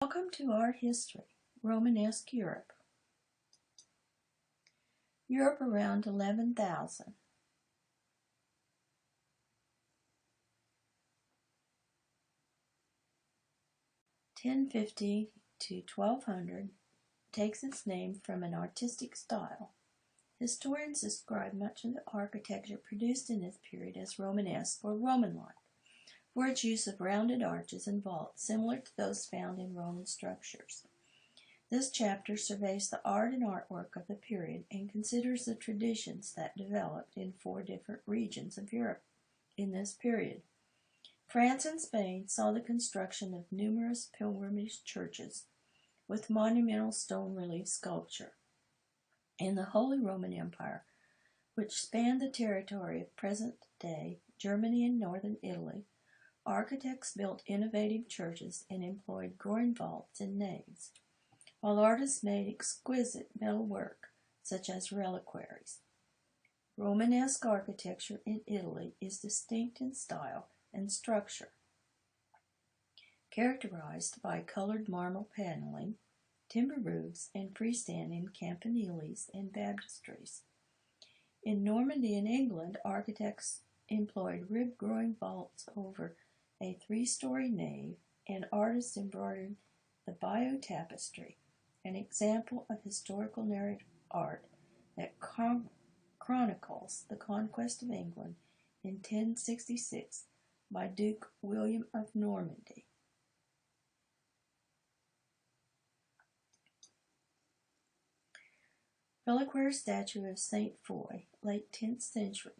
Welcome to Art History, Romanesque Europe. Europe around 11,000. (1050 to 1200) takes its name from an artistic style. Historians describe much of the architecture produced in this period as Romanesque or Roman-like, for its use of rounded arches and vaults similar to those found in Roman structures. This chapter surveys the art and artwork of the period and considers the traditions that developed in 4 different regions of Europe in this period. France and Spain saw the construction of numerous pilgrimage churches with monumental stone relief sculpture. In the Holy Roman Empire, which spanned the territory of present-day Germany and northern Italy, architects built innovative churches and employed groin vaults and naves, while artists made exquisite metal work, such as reliquaries. Romanesque architecture in Italy is distinct in style and structure, characterized by colored marble paneling, timber roofs, and freestanding campaniles and baptistries. In Normandy and England, architects employed rib-groin vaults over a 3-story nave, and artists embroidered the Bayeux tapestry, an example of historical narrative art that chronicles the conquest of England in 1066 by Duke William of Normandy. Reliquary statue of Saint Foy, late 10th century.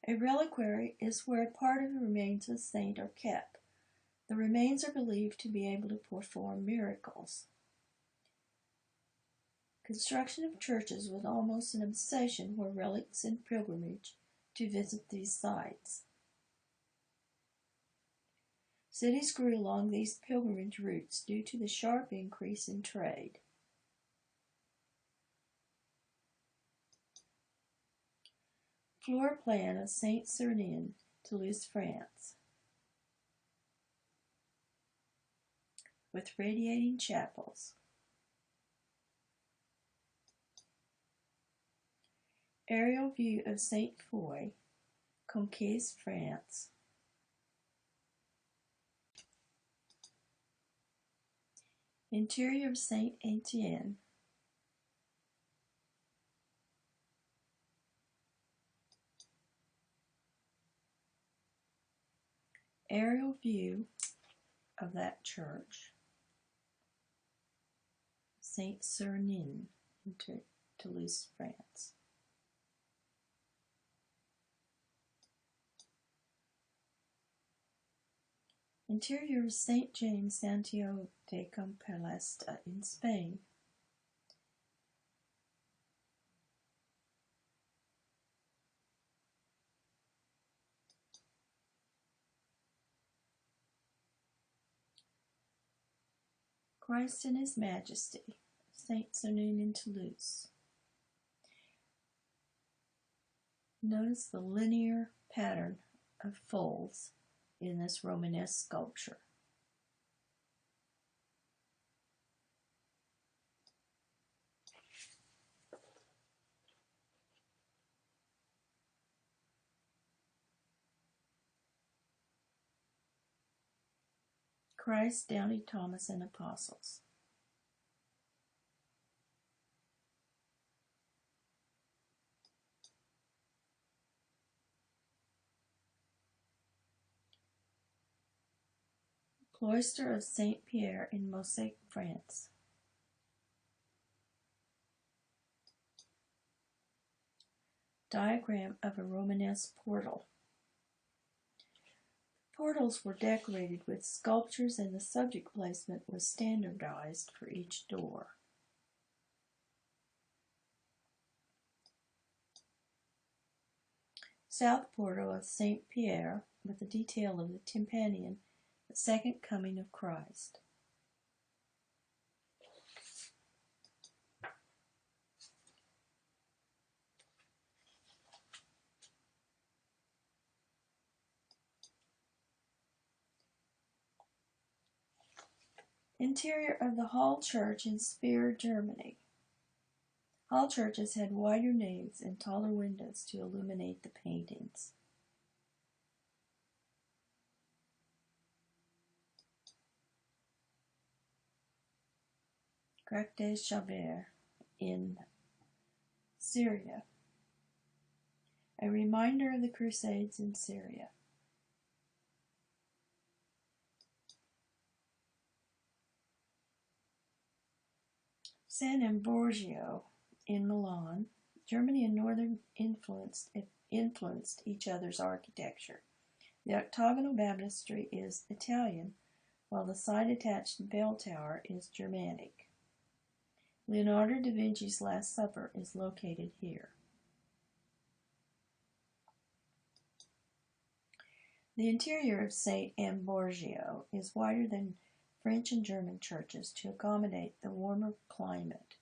A reliquary is where a part of the remains of a saint are kept. The remains are believed to be able to perform miracles. Construction of churches was almost an obsession where relics and pilgrimage to visit these sites. Cities grew along these pilgrimage routes due to the sharp increase in trade. Floor plan of Saint-Sernin, Toulouse, France, with radiating chapels. Aerial view of Saint Foy, Conques, France. Interior of Saint Etienne. Aerial view of that church, Saint-Sernin, in Toulouse, France. Interior of Saint James Santiago de Compostela in Spain. Christ in His Majesty, Saint-Sernin in Toulouse. Notice the linear pattern of folds in this Romanesque sculpture. Christ, Downey, Thomas, and Apostles. Cloister of Saint Pierre in Mosaic, France. Diagram of a Romanesque portal. Portals were decorated with sculptures and the subject placement was standardized for each door. South portal of Saint Pierre with a detail of the Tympanion, the second coming of Christ. Interior of the Hall Church in Speyer, Germany. Hall churches had wider naves and taller windows to illuminate the paintings. Grec des Chavers in Syria. A reminder of the Crusades in Syria. San Ambrogio in Milan. Germany and Northern influenced each other's architecture. The octagonal baptistry is Italian, while the side-attached bell tower is Germanic. Leonardo da Vinci's Last Supper is located here. The interior of St. Ambrogio is wider than French and German churches to accommodate the warmer climate.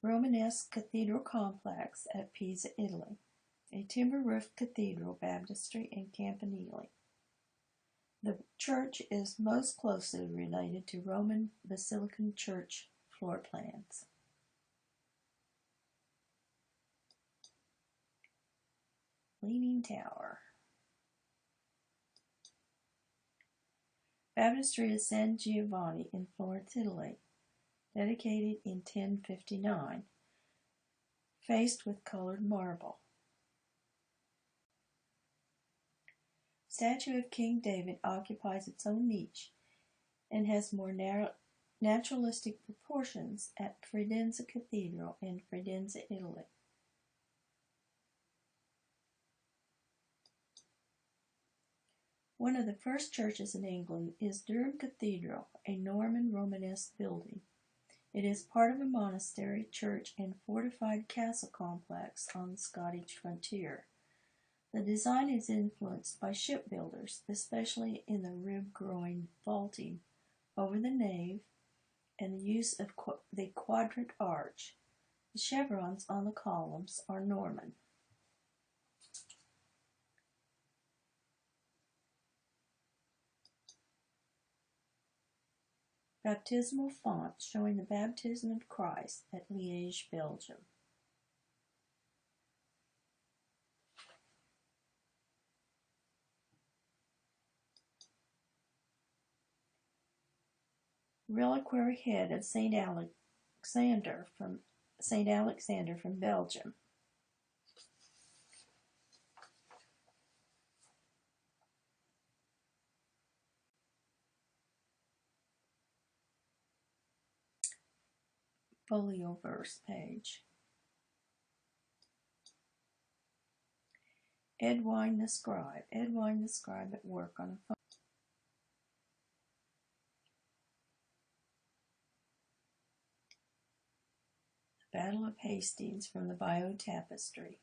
Romanesque Cathedral Complex at Pisa, Italy. A timber-roofed cathedral, baptistry, and campanile. The church is most closely related to Roman Basilican church floor plans. Leaning Tower. Baptistry of San Giovanni in Florence, Italy, dedicated in 1059, faced with colored marble. Statue of King David occupies its own niche and has more naturalistic proportions at Firenze Cathedral in Firenze, Italy. One of the first churches in England is Durham Cathedral, a Norman Romanesque building. It is part of a monastery, church, and fortified castle complex on the Scottish frontier. The design is influenced by shipbuilders, especially in the rib-groin vaulting over the nave and the use of the quadrant arch. The chevrons on the columns are Norman. Baptismal font showing the baptism of Christ at Liège, Belgium. Reliquary head of Saint Alexander from Belgium. Folio verse page. Edwine the Scribe. Edwine the Scribe at work on a phone. The Battle of Hastings from the Bayeux Tapestry.